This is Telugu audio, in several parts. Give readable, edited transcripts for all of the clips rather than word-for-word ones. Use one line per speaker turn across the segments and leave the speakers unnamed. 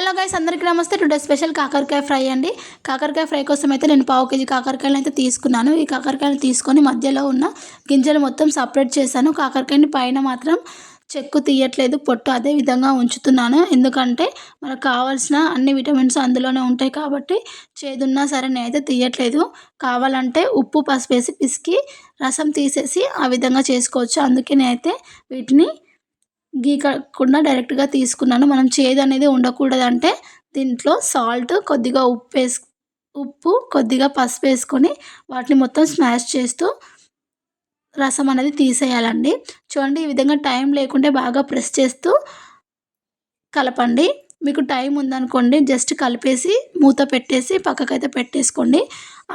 హలో గైస్, అందరికీ నమస్తే. టుడే స్పెషల్ కాకరకాయ ఫ్రై అండి. కాకరకాయ ఫ్రై కోసం అయితే నేను పావు కేజీ కాకరకాయలు అయితే తీసుకున్నాను. ఈ కాకరకాయలు తీసుకొని మధ్యలో ఉన్న గింజలు మొత్తం సపరేట్ చేశాను. కాకరకాయని పైన మాత్రం చెక్కు తీయట్లేదు, పొట్టు అదే విధంగా ఉంచుతున్నాను. ఎందుకంటే మనకు కావాల్సిన అన్ని విటమిన్స్ అందులోనే ఉంటాయి కాబట్టి చేదున్నా సరే నేనైతే తీయట్లేదు. కావాలంటే ఉప్పు పసుపు వేసి పిసికి రసం తీసేసి ఆ విధంగా చేసుకోవచ్చు. అందుకే నేనైతే వీటిని గీకకుండా డైరెక్ట్గా తీసుకున్నాను. మనం చేదు అనేది ఉండకూడదంటే దీంట్లో సాల్ట్, కొద్దిగా ఉప్పు కొద్దిగా పసుపు వేసుకొని వాటిని మొత్తం స్మాష్ చేస్తూ రసం అనేది తీసేయాలండి. చూడండి, ఈ విధంగా టైం లేకుంటే బాగా ప్రెస్ చేస్తూ కలపండి. మీకు టైం ఉందనుకోండి జస్ట్ కలిపేసి మూత పెట్టేసి పక్కకైతే పెట్టేసుకోండి.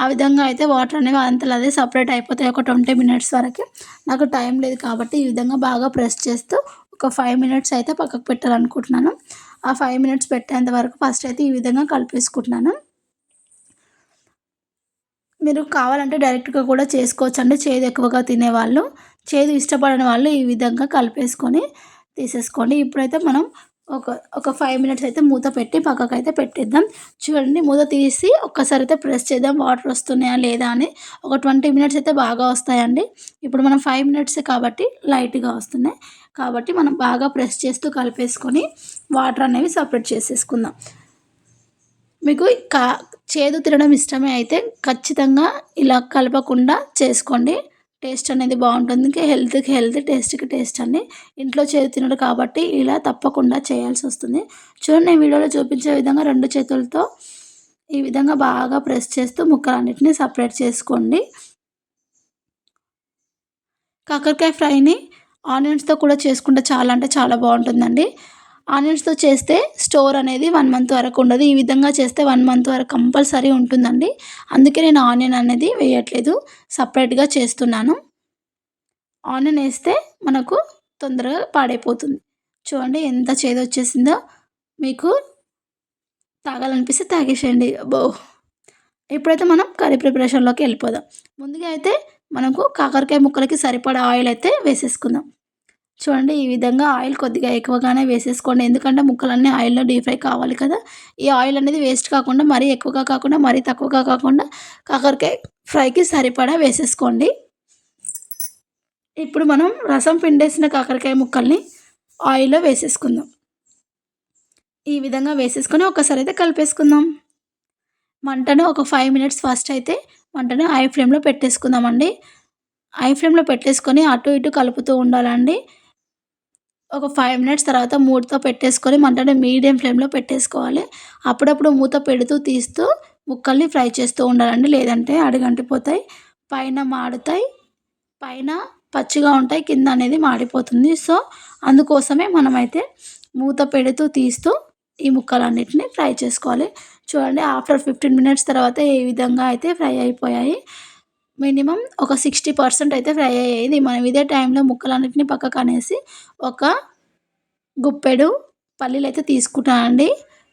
ఆ విధంగా అయితే వాటర్ అనేవి అంతలో అదే సపరేట్ అయిపోతాయి ఒక 20 మినిట్స్ వరకు. నాకు టైం లేదు కాబట్టి ఈ విధంగా బాగా ప్రెస్ చేస్తూ ఒక 5 మినిట్స్ అయితే పక్కకు పెట్టాలనుకుంటున్నాను. ఆ 5 మినిట్స్ పెట్టేంత వరకు ఫస్ట్ అయితే ఈ విధంగా కలిపేసుకుంటున్నాను. మీరు కావాలంటే డైరెక్ట్గా కూడా చేసుకోవచ్చండి. చేదు ఎక్కువగా తినేవాళ్ళు, చేదు ఇష్టపడని వాళ్ళు ఈ విధంగా కలిపేసుకొని తీసేసుకోండి. ఇప్పుడైతే మనం ఒక 5 మినిట్స్ అయితే మూత పెట్టి పక్కకైతే పెట్టేద్దాం. చూడండి, మూత తీసి ఒక్కసారి అయితే ప్రెస్ చేద్దాం వాటర్ వస్తున్నాయా లేదా అని. ఒక 20 మినిట్స్ అయితే బాగా వస్తాయండి. ఇప్పుడు మనం 5 మినిట్సే కాబట్టి లైట్గా వస్తున్నాయి. కాబట్టి మనం బాగా ప్రెస్ చేస్తూ కలిపేసుకొని వాటర్ అనేవి సపరేట్ చేసేసుకుందాం. మీకు చేదు తినడం ఇష్టమే అయితే ఖచ్చితంగా ఇలా కలపకుండా చేసుకోండి. టేస్ట్ అనేది బాగుంటుంది. ఇంకా హెల్త్కి హెల్త్, టేస్ట్కి టేస్ట్ అండి. ఇంట్లో చేదు తినడు కాబట్టి ఇలా తప్పకుండా చేయాల్సి వస్తుంది. చూడండి, నేను వీడియోలో చూపించే విధంగా 2 చేతులతో ఈ విధంగా బాగా ప్రెస్ చేస్తూ ముక్కలన్నిటిని సపరేట్ చేసుకోండి. కాకరకాయ ఫ్రైని ఆనియన్స్తో కూడా చేసుకుంటే చాలా అంటే చాలా బాగుంటుందండి. ఆనియన్స్తో చేస్తే స్టోర్ అనేది 1 మంత్ వరకు ఉండదు. ఈ విధంగా చేస్తే 1 మంత్ వరకు కంపల్సరీ ఉంటుందండి. అందుకే నేను ఆనియన్ అనేది వేయట్లేదు, సపరేట్గా చేస్తున్నాను. ఆనియన్ వేస్తే మనకు తొందరగా పాడైపోతుంది. చూడండి ఎంత చేదు వచ్చేసిందో. మీకు తాగాలనిపిస్తే తాగేసేయండి. అబ్బో! ఇప్పుడైతే మనం కర్రీ ప్రిపరేషన్లోకి వెళ్ళిపోదాం. ముందుగా అయితే మనకు కాకరకాయ ముక్కలకి సరిపడా ఆయిల్ అయితే వేసేసుకుందాం. చూడండి, ఈ విధంగా ఆయిల్ కొద్దిగా ఎక్కువగానే వేసేసుకోండి. ఎందుకంటే ముక్కలన్నీ ఆయిల్‌లో డీప్ ఫ్రై కావాలి కదా! ఈ ఆయిల్ అనేది వేస్ట్ కాకుండా మరీ ఎక్కువగా కాకుండా మరీ తక్కువగా కాకుండా కాకరకాయ ఫ్రైకి సరిపడా వేసేసుకోండి. ఇప్పుడు మనం రసం పిండేసిన కాకరకాయ ముక్కల్ని ఆయిల్‌లో వేసేసుకుందాం. ఈ విధంగా వేసేసుకొని ఒక్కసారి అయితే కలిపేసుకుందాం. మంటను ఒక 5 మినిట్స్ ఫస్ట్ అయితే మంటను హై ఫ్లేమ్‌లో పెట్టేసుకుందామండి. హై ఫ్లేమ్‌లో పెట్టేసుకొని అటు ఇటు కలుపుతూ ఉండాలండి. ఒక 5 మినిట్స్ తర్వాత మూతతో పెట్టేసుకొని మంటని మీడియం ఫ్లేమ్‌లో పెట్టేసుకోవాలి. అప్పుడప్పుడు మూత పెడుతూ తీస్తూ ముక్కల్ని ఫ్రై చేస్తూ ఉండాలండి. లేదంటే అడుగంటిపోతాయి, పైన మాడుతాయి, పైన పచ్చిగా ఉంటాయి, కింద అనేది మాడిపోతుంది. సో, అందుకోసమే మనమైతే మూత పెడుతూ తీస్తూ ఈ ముక్కలన్నిటిని ఫ్రై చేసుకోవాలి. చూడండి, ఆఫ్టర్ 15 మినిట్స్ తర్వాత ఈ విధంగా అయితే ఫ్రై అయిపోయాయి. మినిమమ్ ఒక 60% అయితే ఫ్రై అయ్యాయి. మనం ఇదే టైంలో ముక్కలన్నిటిని పక్కకనేసి ఒక గుప్పెడు పల్లీలైతే తీసుకుంటానండి.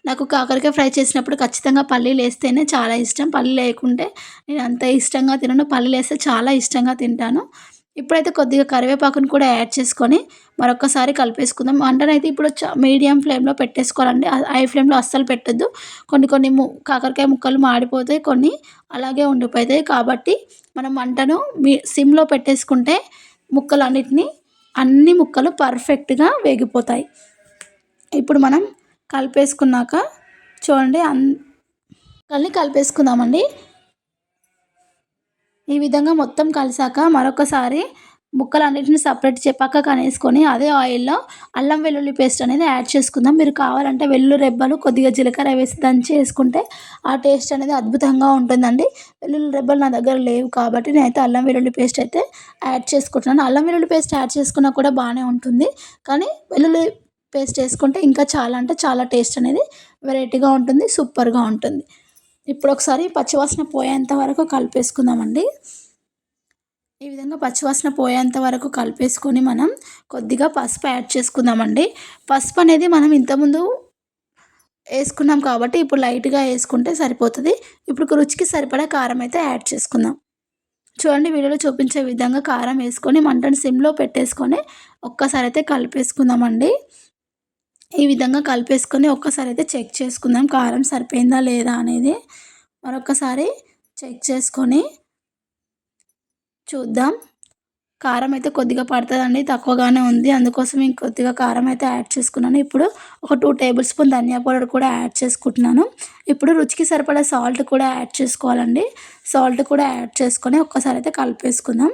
నాకు కాకరకాయ ఫ్రై చేసినప్పుడు ఖచ్చితంగా పల్లీలేస్తేనే చాలా ఇష్టం. పల్లీలు లేకుంటే నేను అంత ఇష్టంగా తినను. పల్లీలేస్తే చాలా ఇష్టంగా తింటాను. ఇప్పుడైతే కొద్దిగా కరివేపాకుని కూడా యాడ్ చేసుకొని మరొక్కసారి కలిపేసుకుందాం. మంటనైతే ఇప్పుడు మీడియం ఫ్లేమ్‌లో పెట్టేసుకోవాలండి. హై ఫ్లేమ్‌లో అస్సలు పెట్టొద్దు. కొన్ని కొన్ని కాకరకాయ ముక్కలు మాడిపోతాయి, కొన్ని అలాగే ఉండిపోతాయి. కాబట్టి మనం మంటను సిమ్‌లో పెట్టేసుకుంటే అన్ని ముక్కలు పర్ఫెక్ట్‌గా వేగిపోతాయి. ఇప్పుడు మనం కలిపేసుకున్నాక చూడండి కలిపేసుకుందామండి. ఈ విధంగా మొత్తం కలిసాక మరొకసారి ముక్కలన్నిటిని సపరేట్ పక్కకనేసుకొని అదే ఆయిల్‌లో అల్లం వెల్లుల్లి పేస్ట్ అనేది యాడ్ చేసుకుందాం. మీరు కావాలంటే వెల్లుల్లి రెబ్బలు కొద్దిగా జీలకర్ర వేసి దంచి వేసుకుంటే ఆ టేస్ట్ అనేది అద్భుతంగా ఉంటుందండి. వెల్లుల్లి రెబ్బలు నా దగ్గర లేవు కాబట్టి నేనైతే అల్లం వెల్లుల్లి పేస్ట్ అయితే యాడ్ చేసుకుంటున్నాను. అల్లం వెల్లుల్లి పేస్ట్ యాడ్ చేసుకున్నా కూడా బాగానే ఉంటుంది. కానీ వెల్లుల్లి పేస్ట్ వేసుకుంటే ఇంకా చాలా అంటే చాలా టేస్ట్ అనేది వెరైటీగా ఉంటుంది, సూపర్‌గా ఉంటుంది. ఇప్పుడు ఒకసారి పచ్చివాసన పోయేంత వరకు కలిపేసుకుందామండి. ఈ విధంగా పచ్చివాసన పోయేంత వరకు కలిపేసుకొని మనం కొద్దిగా పసుపు యాడ్ చేసుకుందామండి. పసుపు అనేది మనం ఇంతకుముందు వేసుకున్నాం కాబట్టి ఇప్పుడు లైట్‌గా వేసుకుంటే సరిపోతుంది. ఇప్పుడు రుచికి సరిపడా కారం అయితే యాడ్ చేసుకుందాం. చూడండి, వీడియోలో చూపించే విధంగా కారం వేసుకొని మంటను సిమ్‌లో పెట్టేసుకొని ఒక్కసారి అయితే కలిపేసుకుందామండి. ఈ విధంగా కలిపేసుకొని ఒక్కసారి అయితే చెక్ చేసుకుందాం కారం సరిపోయిందా లేదా అనేది. మరొక్కసారి చెక్ చేసుకొని చూద్దాం. కారం అయితే కొద్దిగా పడతదండి. తక్కువగానే ఉంది. అందుకోసం ఇంకొద్దిగా కారం అయితే యాడ్ చేసుకున్నాను. ఇప్పుడు ఒక 2 టేబుల్ స్పూన్ ధనియా పౌడర్ కూడా యాడ్ చేసుకుంటున్నాను. ఇప్పుడు రుచికి సరిపడా సాల్ట్ కూడా యాడ్ చేసుకోవాలండి. సాల్ట్ కూడా యాడ్ చేసుకొని ఒక్కసారి అయితే కలిపేసుకుందాం.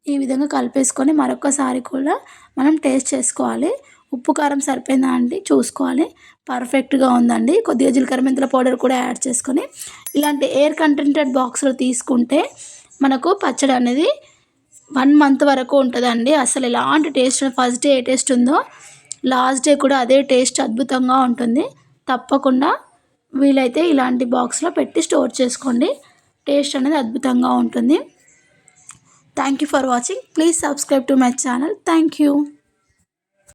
ఈ విధంగా కలిపేసుకొని మరొక్కసారి కూడా మనం టేస్ట్ చేసుకోవాలి. ఉప్పు, కారం సరిపోయిందా అండి చూసుకోవాలి. పర్ఫెక్ట్‌గా ఉందండి. కొద్దిగా జీలకర్ర మెంతుల పౌడర్ కూడా యాడ్ చేసుకొని ఇలాంటి ఎయిర్ కంటెంటెడ్ బాక్స్‌లో తీసుకుంటే మనకు పచ్చడి అనేది 1 మంత్ వరకు ఉంటదండి. అసలు ఎలాంటి టేస్ట్ ఫస్ట్ డే ఏ టేస్ట్ ఉందో లాస్ట్ డే కూడా అదే టేస్ట్ అద్భుతంగా ఉంటుంది. తప్పకుండా వీలైతే ఇలాంటి బాక్స్‌లో పెట్టి స్టోర్ చేసుకోండి. టేస్ట్ అనేది అద్భుతంగా ఉంటుంది. Thank you for watching. Please subscribe to my channel. Thank you.